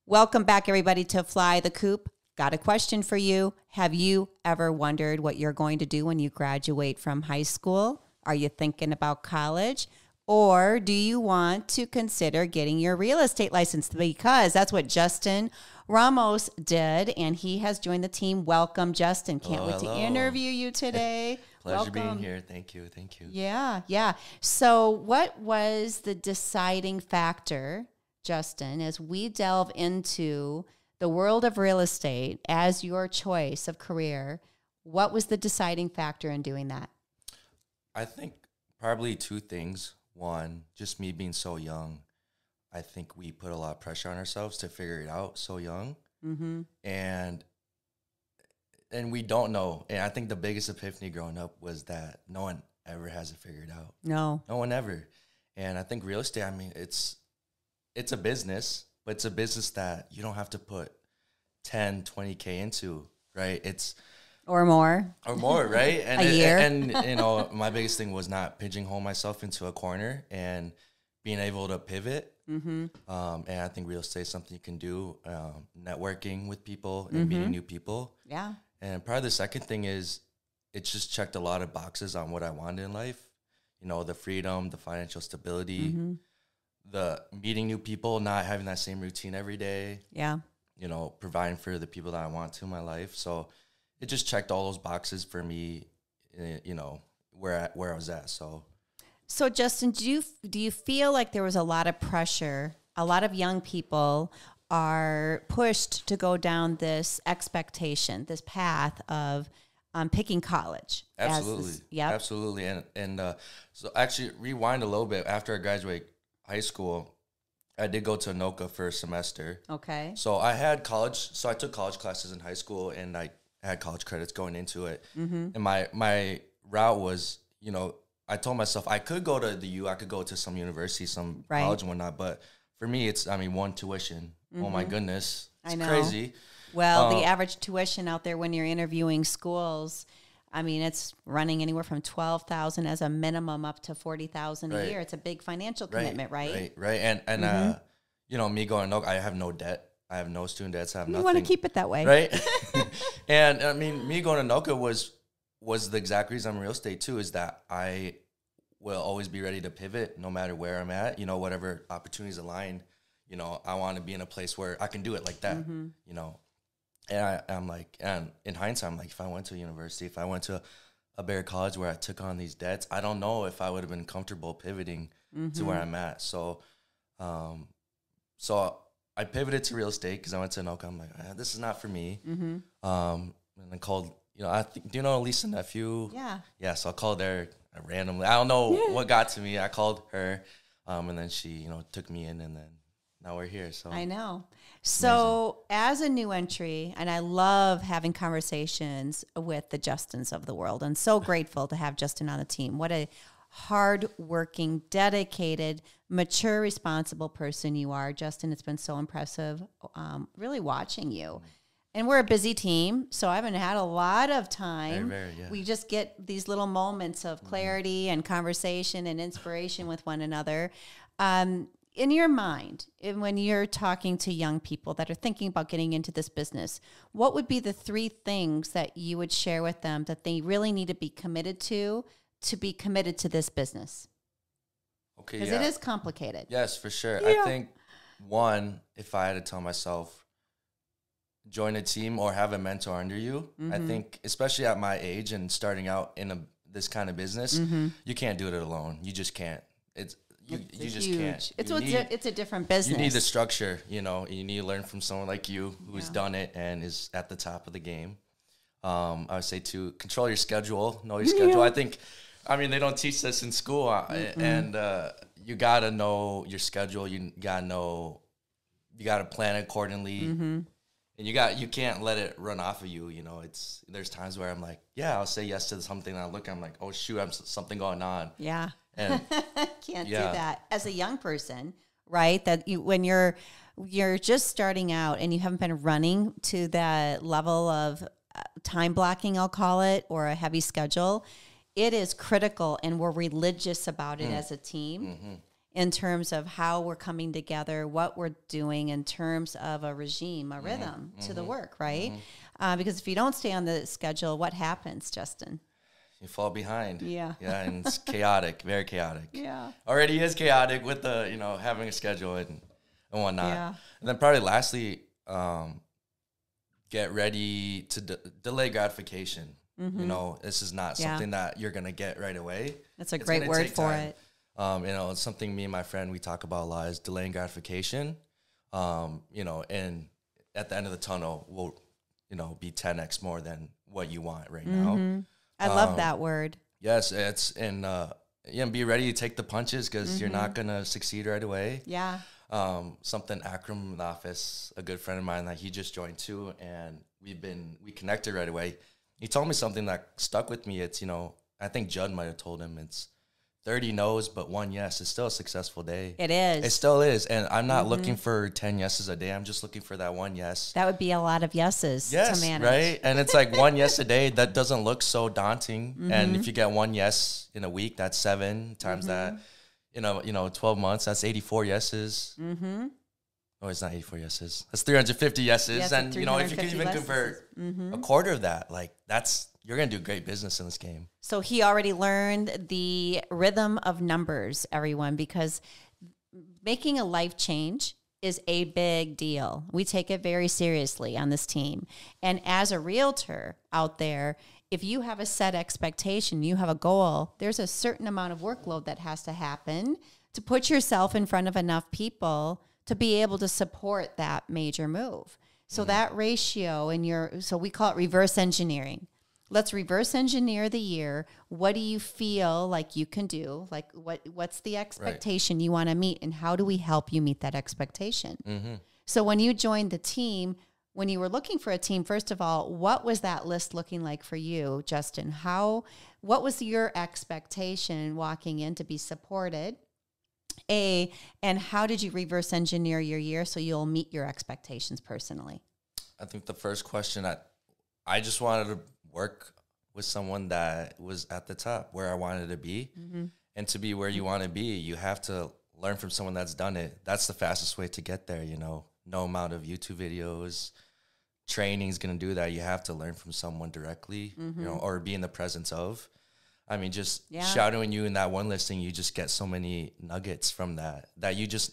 Welcome back, everybody, to Fly the Coop. Got a question for you. Have you ever wondered what you're going to do when you graduate from high school? Are you thinking about college? Or do you want to consider getting your real estate license? Because that's what Justin Ramos did, and he has joined the team. Welcome, Justin. Can't wait to interview you today. Pleasure being here. Thank you. Yeah. So what was the deciding factor, Justin, as we delve into the world of real estate as your choice of career? What was the deciding factor in doing that? I think probably two things. One, just me being so young. I think we put a lot of pressure on ourselves to figure it out so young. Mm-hmm. And we don't know. And I think the biggest epiphany growing up was that no one ever has it figured out. No one ever. And I think real estate, I mean, it's a business, but it's a business that you don't have to put 10, 20K into, right? Or more, right? And a year. And you know, my biggest thing was not pigeonhole myself into a corner and being able to pivot. Mm-hmm. And I think real estate is something you can do, networking with people and meeting new people. Yeah. And probably the second thing is it just checked a lot of boxes on what I wanted in life. You know, the freedom, the financial stability, the meeting new people, not having that same routine every day. Yeah. You know, providing for the people that I want to in my life. So it just checked all those boxes for me, you know, where I was at. So Justin, do you feel like there was a lot of pressure? A lot of young people are pushed to go down this expectation, this path of picking college. Absolutely. Absolutely. And so actually rewind a little bit. After I graduated high school, I did go to Anoka for a semester. Okay. So I had college. So I took college classes in high school, and I had college credits going into it. Mm-hmm. And my route was, you know, I told myself I could go to the U, I could go to some university, some college and whatnot. But for me, it's, I mean, one tuition. Mm-hmm. Oh my goodness. It's crazy. Well, the average tuition out there when you're interviewing schools, I mean, it's running anywhere from $12,000 as a minimum up to $40,000 a year. It's a big financial commitment, right? Right. And you know, me going, no, I have no debt. I have no student debts. I have nothing. You want to keep it that way. Right. And I mean, me going to Anoka was the exact reason I'm in real estate too, is that I will always be ready to pivot no matter where I'm at, you know, whatever opportunities align, you know, I want to be in a place where I can do it like that, you know. And I'm like, and in hindsight, I'm like, if I went to a university, if I went to a bigger college where I took on these debts, I don't know if I would have been comfortable pivoting to where I'm at. So, I pivoted to real estate because I went to Anoka. I'm like, this is not for me. And I called, you know, do you know Lisa Nephew? Yeah. So I called her randomly. I don't know what got to me. I called her, and then she, you know, took me in, and then now we're here. So I know. So as a new entry, and I love having conversations with the Justins of the world, and so grateful to have Justin on the team. What a hardworking, dedicated, mature, responsible person you are, Justin. It's been so impressive, really watching you. And we're a busy team, so I haven't had a lot of time. We just get these little moments of clarity and conversation and inspiration with one another. In your mind, when you're talking to young people that are thinking about getting into this business, what would be the three things that you would share with them that they really need to be committed to be committed to this business? Okay, because it is complicated. Yes, for sure. I think, one, if I had to tell myself, join a team or have a mentor under you, I think, especially at my age and starting out in this kind of business, you can't do it alone. You just can't. You just can't. It's a different business. You need the structure, you know. You need to learn from someone like you who's done it and is at the top of the game. I would say to control your schedule, know your schedule. I mean, they don't teach this in school, and you gotta know your schedule. You gotta plan accordingly, and you can't let it run off of you. You know, there's times where I'm like, I'll say yes to something, and I'm like, oh shoot, I'm something going on. Yeah. And can't do that as a young person, right? That when you're just starting out and you haven't been running to that level of time blocking, I'll call it, or a heavy schedule, it is critical, and we're religious about it as a team. in terms of how we're coming together, what we're doing in terms of a regime, a rhythm to the work, right? Because if you don't stay on the schedule, what happens, Justin? You fall behind. Yeah. Yeah, and it's chaotic, very chaotic. Yeah. Already is chaotic with the, having a schedule and whatnot. Yeah. And then probably lastly, get ready to delay gratification. This is not something that you're going to get right away. That's a great word for it. It's something me and my friend, we talk about a lot, is delaying gratification. And at the end of the tunnel will, be 10x more than what you want right now. I love that word. Yes, and be ready to take the punches because you're not going to succeed right away. Yeah. Something Akram in the office, a good friend of mine that he just joined too, and we connected right away. He told me something that stuck with me. It's, I think Judd might have told him, it's 30 no's, but 1 yes. It's still a successful day. It is. It still is. And I'm not looking for 10 yeses a day. I'm just looking for that 1 yes. That would be a lot of yeses to manage. Right? And it's like 1 yes a day. That doesn't look so daunting. And if you get 1 yes in a week, that's 7 times that, 12 months, that's 84 yeses. Oh, it's not 84 yeses. That's 350 yeses. Yes, and, if you can even yeses. convert a quarter of that, like you're going to do great business in this game. So he already learned the rhythm of numbers, everyone, because making a life change is a big deal. We take it very seriously on this team. And as a realtor out there, if you have a set expectation, you have a goal, there's a certain amount of workload that has to happen to put yourself in front of enough people to be able to support that major move. So that ratio so we call it reverse engineering. Let's reverse engineer the year. What do you feel like you can do? Like what's the expectation you want to meet, and how do we help you meet that expectation? So when you joined the team, when you were looking for a team, first of all, what was that list looking like for you, Justin? What was your expectation walking in to be supported? And how did you reverse engineer your year so you'll meet your expectations personally? I think the first question, I just wanted to work with someone that was at the top where I wanted to be. And to be where you want to be, you have to learn from someone that's done it. That's the fastest way to get there, No amount of YouTube videos, training is going to do that. You have to learn from someone directly, or be in the presence of. I mean, just shadowing you in that one listing, you just get so many nuggets from that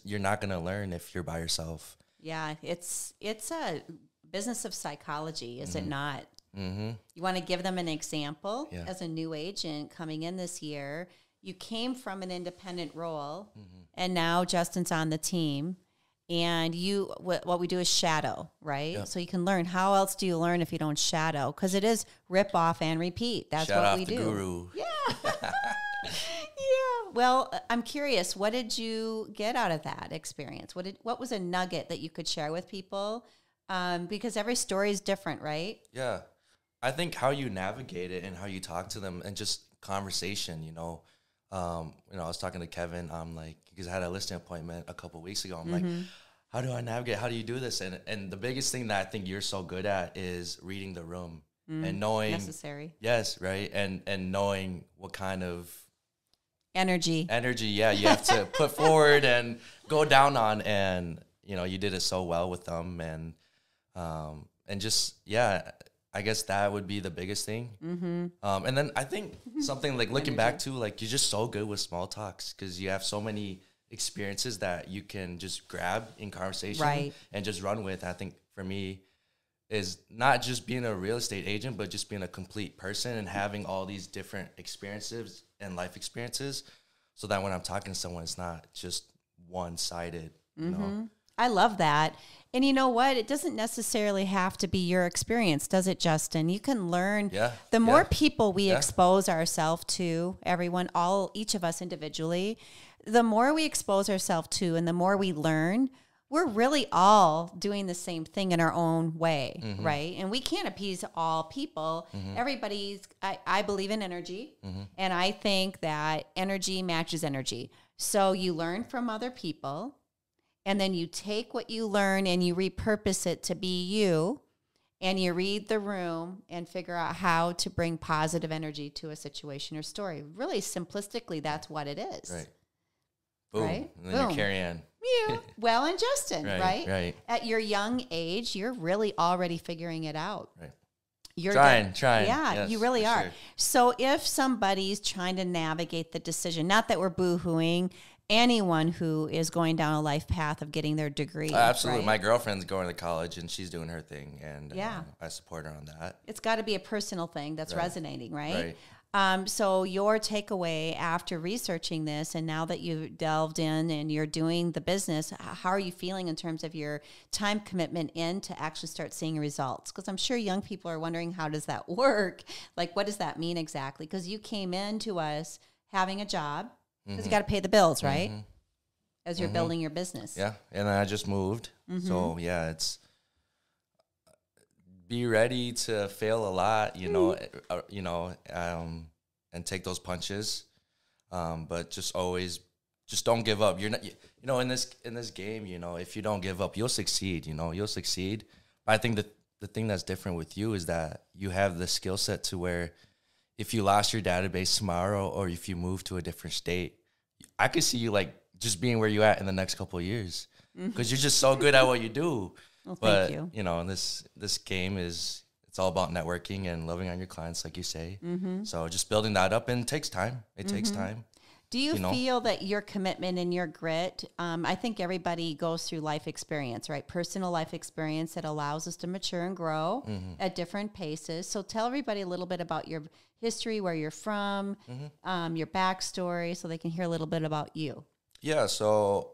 you're not going to learn if you're by yourself. Yeah, it's a business of psychology, is it not? You want to give them an example as a new agent coming in this year. You came from an independent role, and now Justin's on the team. And what we do is shadow, right? Yep. So you can learn. How else do you learn if you don't shadow? Because it is rip off and repeat. That's what we do. Shout out the guru. Yeah. Yeah. Well, I'm curious. What did you get out of that experience? What was a nugget that you could share with people? Because every story is different, right? Yeah. I think how you navigate it and how you talk to them and just conversation, I was talking to Kevin, because I had a listing appointment a couple of weeks ago. I'm like, how do I navigate? How do you do this? And the biggest thing that I think you're so good at is reading the room and knowing. Necessary. Yes, right. And knowing what kind of energy, yeah, you have to put forward and go down on. And, you did it so well with them. And just, I guess that would be the biggest thing. And then I think something like looking back to, like, you're just so good with small talks because you have so many experiences that you can just grab in conversation and just run with. I think for me is not just being a real estate agent, but just being a complete person and having all these different experiences and life experiences so that when I'm talking to someone, it's not just one-sided, I love that. And you know what? It doesn't necessarily have to be your experience, does it, Justin? You can learn. The more people we expose ourselves to, each of us individually, the more we expose ourselves to and the more we learn, we're really all doing the same thing in our own way, right? And we can't appease all people. I believe in energy, and I think that energy matches energy. So you learn from other people, and then you take what you learn and you repurpose it to be you, and you read the room and figure out how to bring positive energy to a situation or story. Really simplistically, that's what it is. Right. Boom. right? And then you're Cari Ann. You, well, and Justin, right? Right. At your young age, you're really already figuring it out. Right. You're trying. Yeah, Yes, you really are. sure. So if somebody's trying to navigate the decision, not that we're boo-hooing anyone who is going down a life path of getting their degree. Absolutely. Right? My girlfriend's going to college and she's doing her thing, and Yeah. I support her on that. It's got to be a personal thing that's resonating, right? Right. So your takeaway after researching this, and now that you've delved in and you're doing the business, how are you feeling in terms of your time commitment in to actually start seeing results? Because I'm sure young people are wondering, how does that work? Like, what does that mean exactly? Because you came into us having a job, because you got to pay the bills, right? As you're building your business. Yeah, and I just moved. So, yeah, it's be ready to fail a lot, and take those punches. But just don't give up. You're not, in this game, if you don't give up, you'll succeed, you'll succeed. But I think that the thing that's different with you is that you have the skill set to where if you lost your database tomorrow or if you move to a different state, I could see you like just being where you at in the next couple of years because you're just so good at what you do. Well, But, thank you. This game it's all about networking and loving on your clients, like you say. So just building that up, and it takes time. It takes time. Do you feel that your commitment and your grit, I think everybody goes through life experience, right? Personal life experience that allows us to mature and grow at different paces. So tell everybody a little bit about your history, where you're from, your backstory, so they can hear a little bit about you. Yeah, so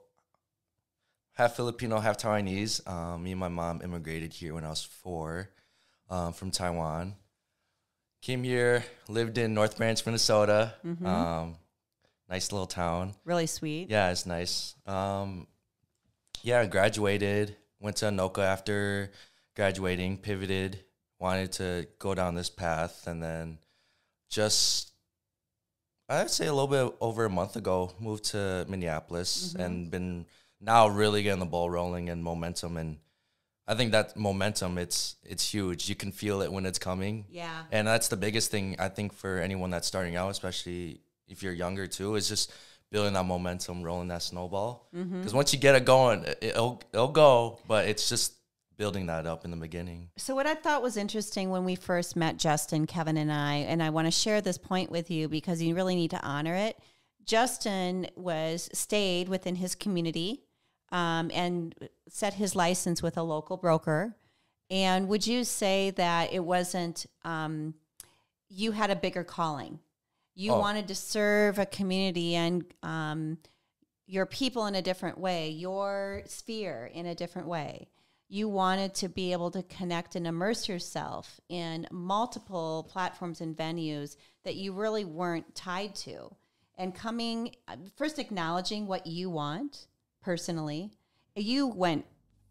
half Filipino, half Taiwanese. Me and my mom immigrated here when I was 4 from Taiwan. Came here, lived in North Branch, Minnesota. Nice little town. Really sweet. Yeah, it's nice. Graduated, went to Anoka after graduating, pivoted, wanted to go down this path, and then I'd say a little bit over a month ago, moved to Minneapolis and been now really getting the ball rolling and momentum. And I think that momentum, it's huge. You can feel it when it's coming. Yeah. And that's the biggest thing, I think, for anyone that's starting out, especially if you're younger too, is just building that momentum, rolling that snowball. Because once you get it going, it'll go, but it's just building that up in the beginning. So what I thought was interesting when we first met, Justin, Kevin, and I want to share this point with you because you really need to honor it. Justin stayed within his community and set his license with a local broker. And would you say that it wasn't, you had a bigger calling? You wanted to serve a community and your people in a different way, your sphere in a different way. You wanted to be able to connect and immerse yourself in multiple platforms and venues that you really weren't tied to. And first acknowledging what you want personally, you went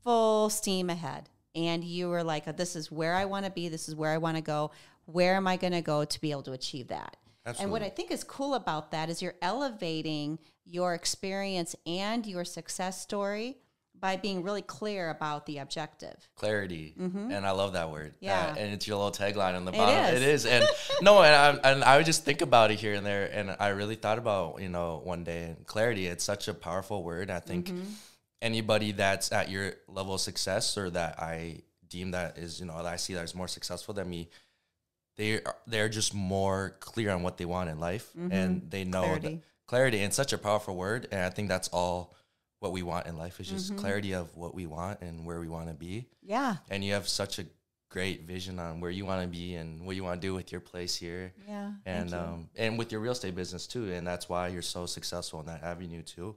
full steam ahead. And you were like, this is where I want to be. This is where I want to go. Where am I going to go to be able to achieve that? Absolutely. And what I think is cool about that is you're elevating your experience and your success story by being really clear about the objective. Clarity. And I love that word. Yeah. And it's your little tagline on the bottom. It is. And I would just think about it here and there. And I really thought about, one day, and clarity, it's such a powerful word. I think anybody that's at your level of success or that I deem that is, that I see that is more successful than me, they're just more clear on what they want in life. And they know clarity. And it's such a powerful word. And I think that's all what we want in life is just clarity of what we want and where we want to be. Yeah. And you have such a great vision on where you want to be and what you want to do with your place here. Yeah. And with your real estate business too. And that's why you're so successful in that avenue too.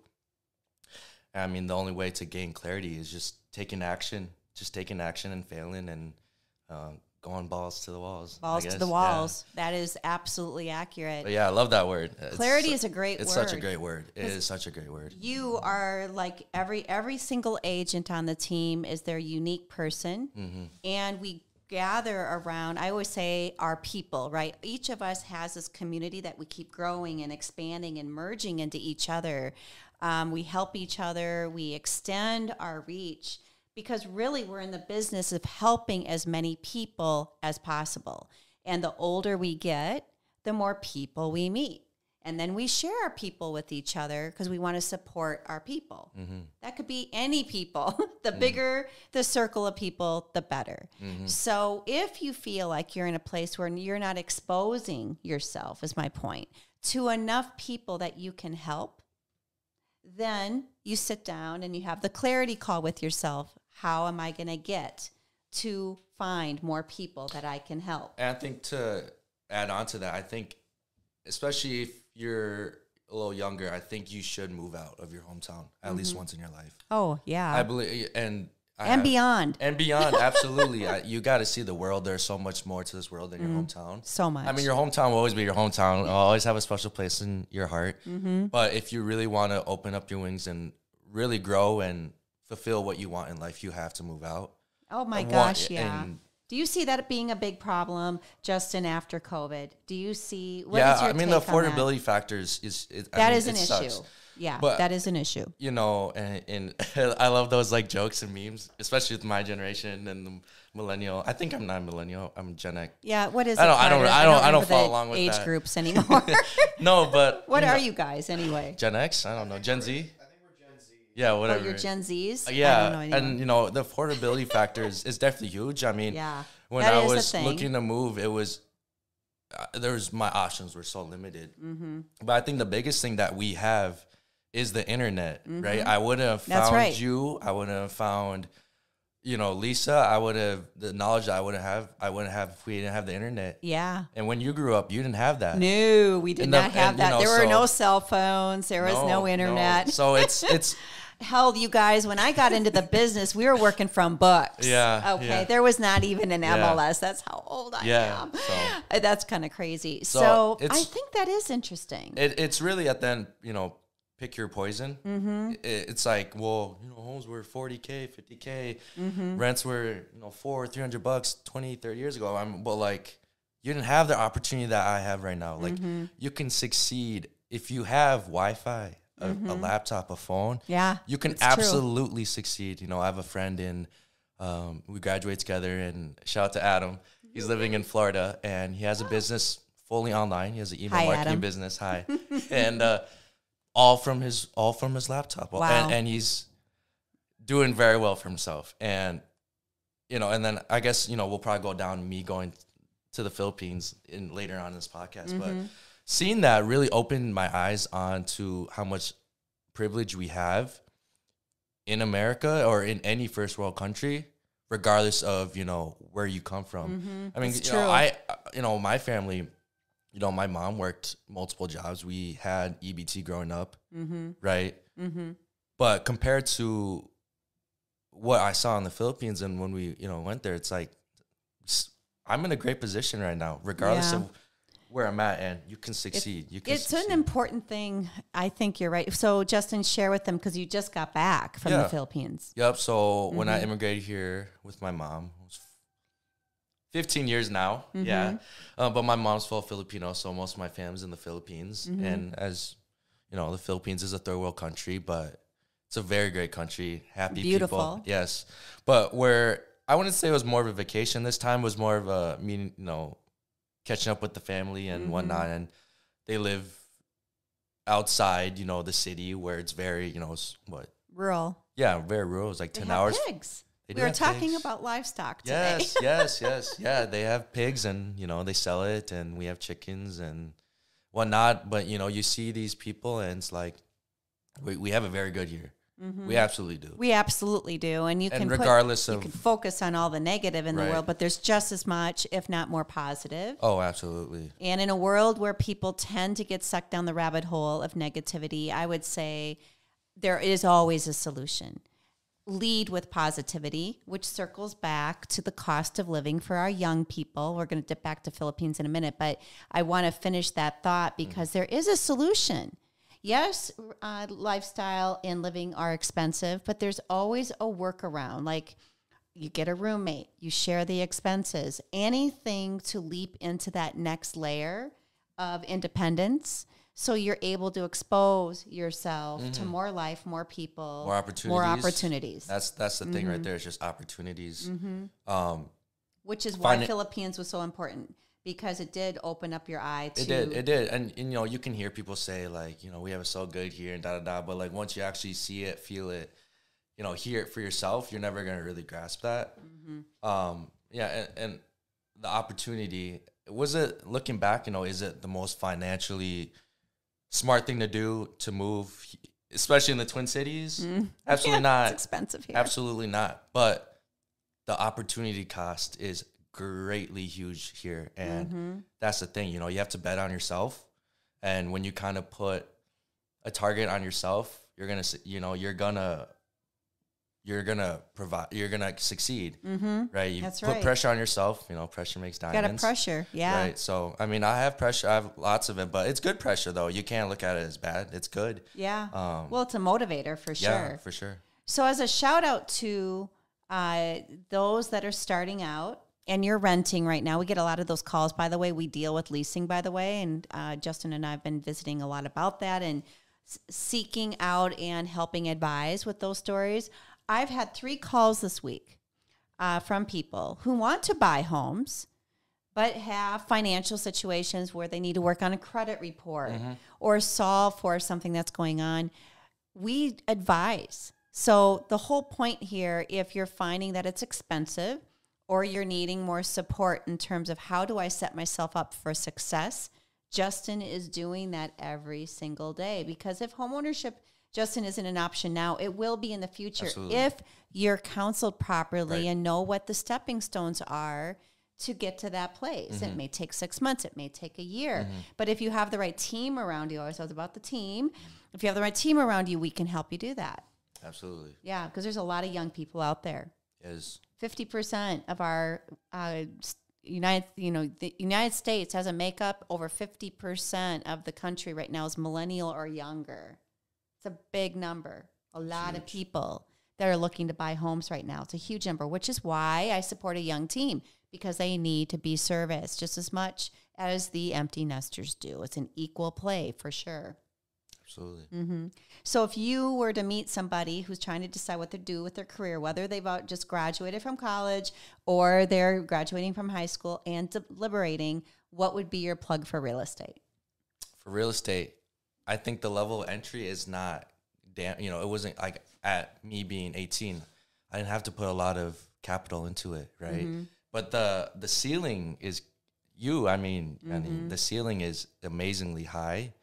I mean, the only way to gain clarity is just taking action and failing and going balls to the walls. Balls to the walls. Yeah. That is absolutely accurate. But yeah, I love that word. Clarity is a great word. It's such a great word. It is such a great word. You are like every single agent on the team is their unique person. And we gather around, I always say, our people, right? Each of us has this community that we keep growing and expanding and merging into each other. We help each other. We extend our reach. Because really we're in the business of helping as many people as possible. And the older we get, the more people we meet. And then we share our people with each other because we want to support our people. That could be any people. The bigger the circle of people, the better. So if you feel like you're in a place where you're not exposing yourself, is my point, to enough people that you can help, then you sit down and you have the clarity call with yourself. How am I going to get to find more people that I can help? And I think to add on to that, I think especially if you're a little younger, I think you should move out of your hometown at least once in your life. Oh, yeah. I believe, and beyond. And beyond, absolutely. You got to see the world. There's so much more to this world than your hometown. So much. I mean, your hometown will always be your hometown. It'll always have a special place in your heart. But if you really want to open up your wings and really grow and fulfill what you want in life, you have to move out. Oh, my gosh, yeah. Do you see that being a big problem, Justin, after COVID? Do you see? What is your take the on affordability factors that is an issue. Yeah, but, that is an issue. You know, and I love those like jokes and memes, especially with my generation and the millennial. I think I'm not millennial. I'm Gen X. Yeah, what is it? I don't follow along with age that. groups anymore. No, but what are you guys anyway? Gen X? I don't know. Gen Z? Yeah, whatever. Oh, you're Gen Zs? Yeah, and you know, the affordability factor is definitely huge. I mean, when I was looking to move, it was my options were so limited. But I think the biggest thing that we have is the internet, right? I wouldn't have found you. I wouldn't have found, you know, Lisa. I would have the knowledge that I wouldn't have if we didn't have the internet. Yeah. And when you grew up, you didn't have that. No, we did not have that. There were no cell phones. There was no internet. No. So it's. Hell, you guys, when I got into the business, we were working from books. Yeah. Okay. Yeah. There was not even an MLS. That's how old I am. So. That's kind of crazy. So I think that is interesting. It's really at the end, you know, pick your poison. It's like, well, you know, homes were $40K, $50K. Rents were, you know, $300, 20, 30 years ago. But like, you didn't have the opportunity that I have right now. Like, you can succeed if you have Wi-Fi. A laptop, a phone. Yeah, you can absolutely succeed. You know, I have a friend we graduate together, and shout out to Adam. He's living in Florida, and he has a business fully online. He has an email marketing business. And all from his laptop. Wow. And he's doing very well for himself. And you know, and then I guess, you know, we'll probably go down me going to the Philippines later on in this podcast, but. Seeing that really opened my eyes onto how much privilege we have in America or in any first world country, regardless of, you know, where you come from. I mean, my family, you know, my mom worked multiple jobs. We had EBT growing up, right? But compared to what I saw in the Philippines and when we, you know, went there, it's like, I'm in a great position right now, regardless of where I'm at, and you can succeed. It's an important thing. I think you're right. So, Justin, share with them, because you just got back from the Philippines. Yep. So when I immigrated here with my mom, it was 15 years now. Yeah. But my mom's full Filipino, so most of my family's in the Philippines. And as you know, the Philippines is a third world country, but it's a very great country. Happy people. Yes. But where I wouldn't say it was more of a vacation this time, was more of a catching up with the family and whatnot. And they live outside, you know, the city where it's very, you know, rural. Yeah, very rural. It's like 10 hours. Pigs. We were talking about livestock today. Yes. Yeah, they have pigs, and, you know, they sell it, and we have chickens and whatnot. But, you know, you see these people, and it's like, we have a very good year. We absolutely do. We absolutely do. And you can focus on all the negative in the world, but there's just as much, if not more, positive. Oh, absolutely. And in a world where people tend to get sucked down the rabbit hole of negativity, I would say there is always a solution. Lead with positivity, which circles back to the cost of living for our young people. We're going to dip back to Philippines in a minute, but I want to finish that thought because there is a solution. Yes, lifestyle and living are expensive, but there's always a workaround. Like, you get a roommate, you share the expenses, anything to leap into that next layer of independence, so you're able to expose yourself to more life, more people, more opportunities. That's the thing right there. It's just opportunities. Which is why Philippines was so important. because it did open up your eye to... It did. And, you know, you can hear people say, like, you know, we have it so good here and da-da-da. But, like, once you actually see it, feel it, you know, hear it for yourself, you're never going to really grasp that. And the opportunity, was it, looking back, you know, is it the most financially smart thing to do to move, especially in the Twin Cities? Absolutely not. It's expensive here. Absolutely not. But the opportunity cost is greatly huge here, and that's the thing, you know, you have to bet on yourself, and when you kind of put a target on yourself, you're gonna provide, you're gonna succeed, right? You That's put right. pressure on yourself, you know, pressure makes diamonds. Got a pressure, yeah. Right, so I mean, I have pressure, I have lots of it, but it's good pressure though. You can't look at it as bad. It's good. Yeah. Well, it's a motivator for sure. Yeah, for sure. So as a shout out to those that are starting out, and you're renting right now. We get a lot of those calls, by the way. We deal with leasing, by the way. And Justin and I have been visiting a lot about that and seeking out and helping advise with those stories. I've had 3 calls this week from people who want to buy homes, but have financial situations where they need to work on a credit report or solve for something that's going on. We advise. So the whole point here, if you're finding that it's expensive, or you're needing more support in terms of how do I set myself up for success, Justin is doing that every single day. Because if homeownership, Justin, isn't an option now, it will be in the future. Absolutely. If you're counseled properly and know what the stepping stones are to get to that place. It may take 6 months. It may take a year. But if you have the right team around you, I always talk about the team. If you have the right team around you, we can help you do that. Absolutely. Yeah, because there's a lot of young people out there. Yes. 50% of our the United States has a makeup. Over 50% of the country right now is millennial or younger. It's a big number. A lot of people that are looking to buy homes right now. It's a huge number, which is why I support a young team, because they need to be serviced just as much as the empty nesters do. It's an equal play for sure. Absolutely. So if you were to meet somebody who's trying to decide what to do with their career, whether they've just graduated from college or they're graduating from high school and deliberating, what would be your plug for real estate? For real estate, I think the level of entry is not, it wasn't like at me being 18. I didn't have to put a lot of capital into it, right? But the ceiling is the ceiling is amazingly high.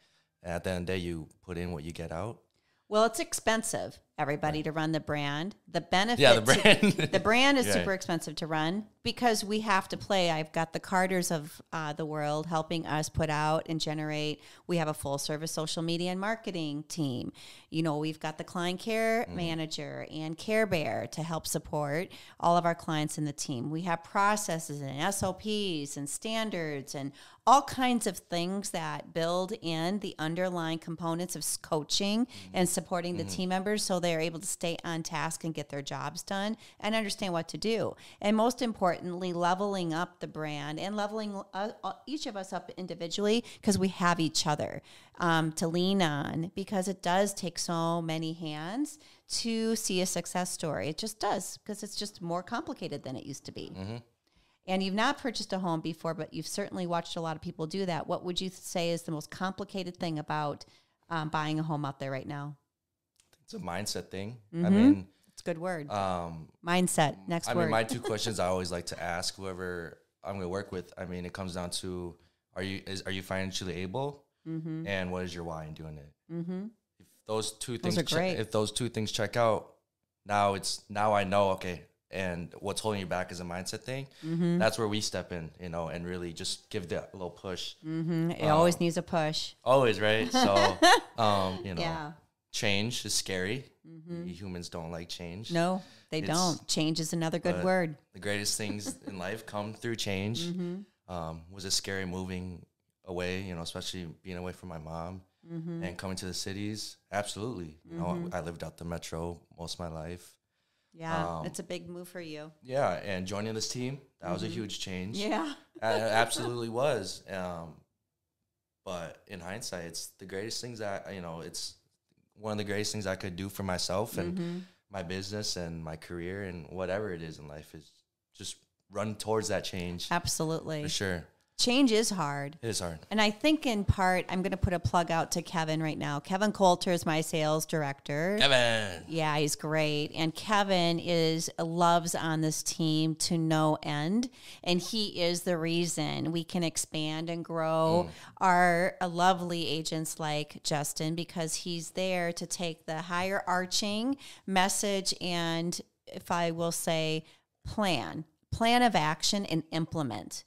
At the end of the day, you put in what you get out. Well, it's expensive, everybody, to run the brand. The benefit, the brand. The brand is super expensive to run because we have to play. I've got the Carters of the world helping us put out and generate. We have a full service social media and marketing team. You know, we've got the client care manager and Care Bear to help support all of our clients in the team. We have processes and SOPs and standards and all kinds of things that build in the underlying components of coaching and supporting the team members so they're able to stay on task and get their jobs done and understand what to do. And most importantly, leveling up the brand and leveling each of us up individually because we have each other to lean on, because it does take so many hands to see a success story. It just does, because it's just more complicated than it used to be. And you've not purchased a home before, but you've certainly watched a lot of people do that. What would you say is the most complicated thing about buying a home out there right now? It's a mindset thing. I mean, it's a good word. Mindset. Next word. I mean, my 2 questions I always like to ask whoever I'm going to work with. I mean, it comes down to, are you financially able, and what is your why in doing it? If those two things, if those 2 things check out, now I know, okay. And what's holding you back is a mindset thing. That's where we step in, and really just give that little push. It always needs a push. Always, right? So, change is scary. Humans don't like change. No, they don't. Change is another good word. The greatest things in life come through change. Was it scary moving away, especially being away from my mom and coming to the cities? Absolutely. I lived out the metro most of my life. Yeah, it's a big move for you. Yeah, and joining this team, that was a huge change. Yeah. It absolutely was. But in hindsight, it's the greatest things it's one of the greatest things I could do for myself and my business and my career and whatever it is in life, is just run towards that change. Absolutely. For sure. change is hard. It is hard. And I think in part, I'm going to put a plug out to Kevin right now. Kevin Coulter is my sales director. Kevin. Yeah, he's great. And Kevin loves on this team to no end. And he is the reason we can expand and grow our lovely agents like Justin, because he's there to take the higher arching message and, if I will say, plan of action and implement.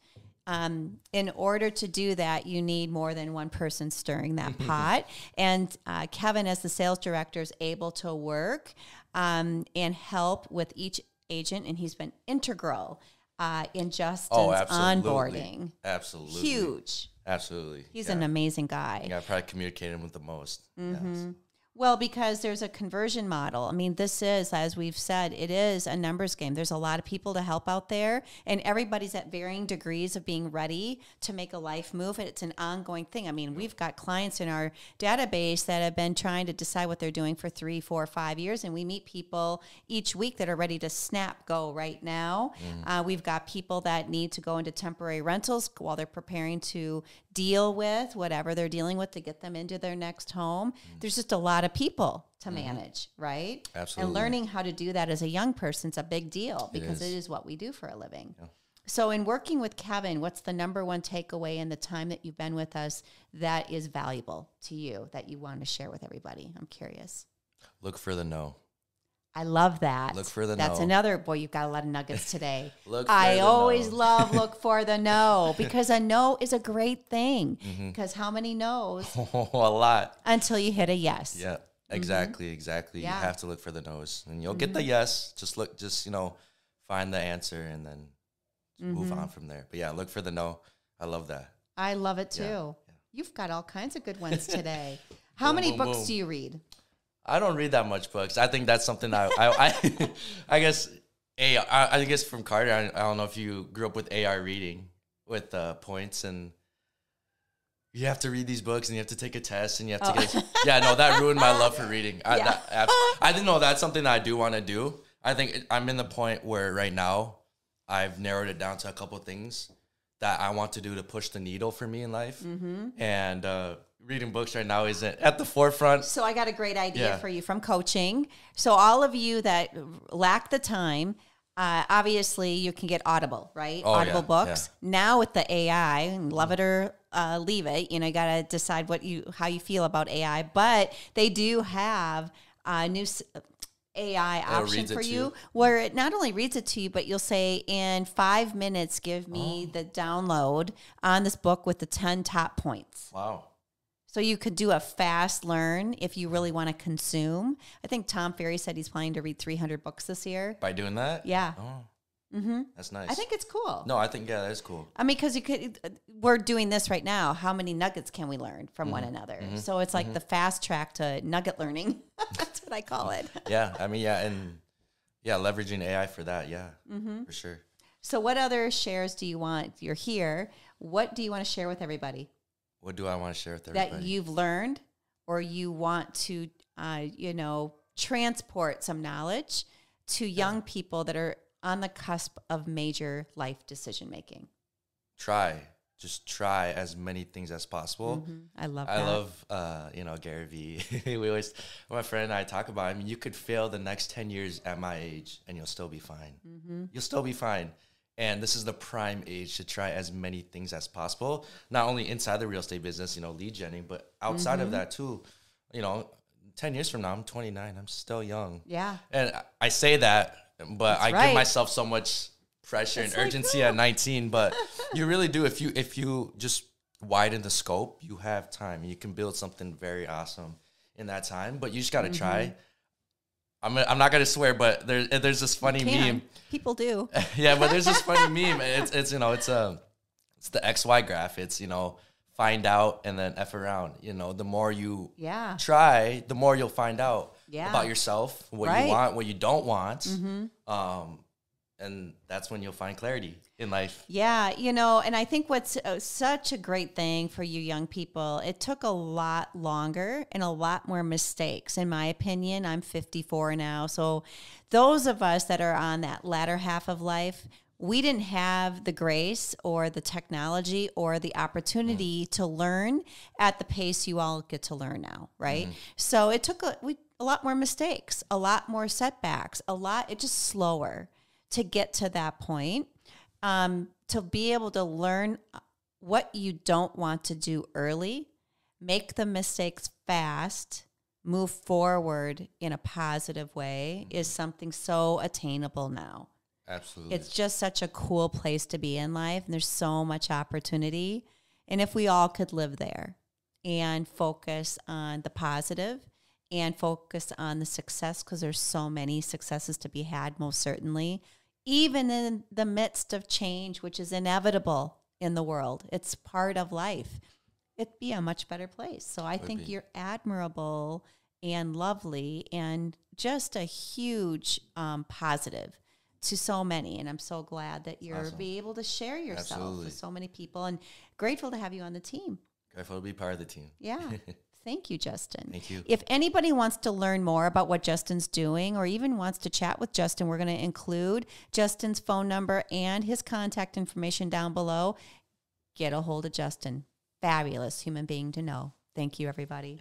In order to do that, you need more than one person stirring that pot. And Kevin, as the sales director, is able to work and help with each agent. And he's been integral in Justin's onboarding. Absolutely. Huge. Absolutely. He's an amazing guy. Yeah, I probably communicated with the most. Yes. Well, because there's a conversion model. I mean, this is, as we've said, it is a numbers game. There's a lot of people to help out there, and everybody's at varying degrees of being ready to make a life move. And it's an ongoing thing. I mean, we've got clients in our database that have been trying to decide what they're doing for 3, 4, 5 years, and we meet people each week that are ready to go right now. We've got people that need to go into temporary rentals while they're preparing to deal with whatever they're dealing with to get them into their next home. There's just a lot of people to manage, right? Absolutely. And learning how to do that as a young person is a big deal, because it is what we do for a living. Yeah. So in working with Kevin, what's the number one takeaway in the time that you've been with us that is valuable to you, that you want to share with everybody? I'm curious. Look for the no. I love that. Look for the That's no. another, boy, you've got a lot of nuggets today. I always love look for the no, because a no is a great thing. Because how many no's? A lot. Until you hit a yes. Yeah, exactly. Yeah. You have to look for the no's, and you'll get the yes. Just find the answer and then move on from there. But yeah, look for the no. I love that. I love it too. Yeah. You've got all kinds of good ones today. How many books do you read? I don't read that much books. I think that's something I guess I guess from Carter, I don't know if you grew up with AR reading with points, and you have to read these books and you have to take a test and you have to get that ruined my love for reading. I didn't know that's something that I do want to do. I think I'm in the point where right now I've narrowed it down to a couple of things that I want to do to push the needle for me in life. And reading books right now isn't at the forefront. So I got a great idea for you from coaching. So all of you that lack the time, obviously you can get Audible, right? Audible books. Yeah. Now with the AI, love it or leave it, you got to decide how you feel about AI. But they do have a new AI option for you, where it not only reads it to you, but you'll say, in 5 minutes, give me the download on this book with the 10 top points. Wow. So you could do a fast learn if you really want to consume. I think Tom Ferry said he's planning to read 300 books this year. By doing that? Yeah. Oh. That's nice. I think it's cool. No, I think, that is cool. I mean, because we're doing this right now. How many nuggets can we learn from one another? So it's like the fast track to nugget learning. That's what I call it. Yeah. I mean, leveraging AI for that. Yeah, for sure. So what other shares do you want? You're here. What do you want to share with everybody? What do I want to share with everybody? That you've learned, or you want to, transport some knowledge to young people that are on the cusp of major life decision making. Just try as many things as possible. I love that. I love, Gary Vee. My friend and I talk about, you could fail the next 10 years at my age and you'll still be fine. You'll still be fine. And this is the prime age to try as many things as possible, not only inside the real estate business, lead genning, but outside of that too. 10 years from now, I'm 29. I'm still young. Yeah. And I say that, but I give myself so much pressure and urgency at 19. But you really do. If you just widen the scope, you have time. You can build something very awesome in that time. But you just got to try. I'm not gonna swear, but there's this funny meme. People do. Yeah, but there's this funny meme. It's the XY graph. It's find out and then F around. The more you try, the more you'll find out about yourself, what you want, what you don't want. And that's when you'll find clarity in life. Yeah, and I think what's such a great thing for you young people, it took a lot longer and a lot more mistakes. In my opinion, I'm 54 now. So those of us that are on that latter half of life, we didn't have the grace or the technology or the opportunity to learn at the pace you all get to learn now, right? So it took a lot more mistakes, a lot more setbacks, it's just slower to get to that point, to be able to learn what you don't want to do early, make the mistakes fast, move forward in a positive way is something so attainable now. Absolutely. It's just such a cool place to be in life, and there's so much opportunity. And if we all could live there and focus on the positive and focus on the success, because there's so many successes to be had, most certainly, even in the midst of change, which is inevitable in the world. It's part of life. It'd be a much better place. So I think you're admirable and lovely and just a huge positive to so many. And I'm so glad that you're be able to share yourself with so many people, and grateful to have you on the team. Grateful to be part of the team. Yeah. Thank you, Justin. Thank you. If anybody wants to learn more about what Justin's doing or even wants to chat with Justin, we're going to include Justin's phone number and his contact information down below. Get a hold of Justin. Fabulous human being to know. Thank you, everybody.